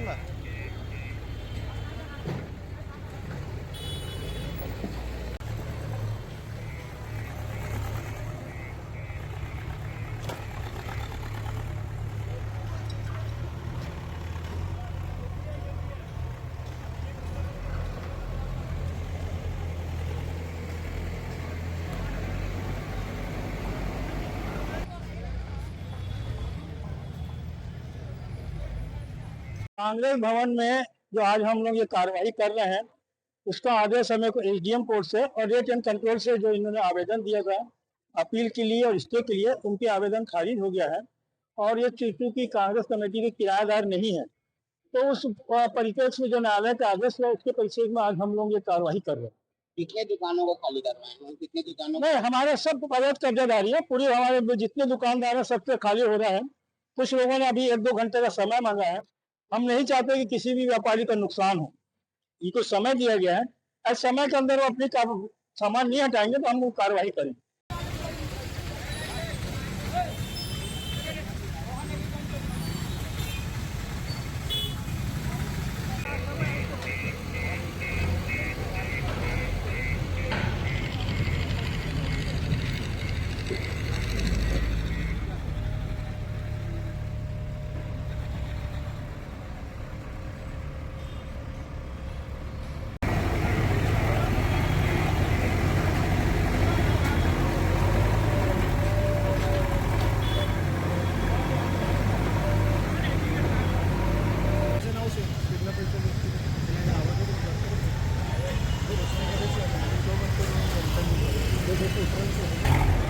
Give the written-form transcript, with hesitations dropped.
चला. कांग्रेस भवन में जो आज हम लोग ये कार्रवाई कर रहे हैं, उसका आदेश हमें को एसडीएम कोर्ट से और रेट एंड कंट्रोल से जो इन्होंने आवेदन दिया था अपील के लिए और स्टे के लिए, उनके आवेदन खारिज हो गया है। और ये चूंकि कांग्रेस कमेटी के किराएदार नहीं है, तो उस परिप्रेक्ष्य में जो न्यायालय का आदेश है उसके परिप्रेक्ष्य में आज हम लोग ये कार्रवाई कर रहे हैं। कितने दुकानों को खाली करवाए हैं? कितने दुकानों नहीं, हमारे सब अवैध कब्जादारी है, पूरी हमारे जितने दुकानदार है सबसे खाली हो रहा है। कुछ लोगों ने अभी 1-2 घंटे का समय मांगा है। हम नहीं चाहते कि किसी भी व्यापारी का नुकसान हो, इनको समय दिया गया है। इस समय के अंदर वो अपनी सामान नहीं हटाएंगे तो हम वो कार्रवाई करेंगे। आवडतं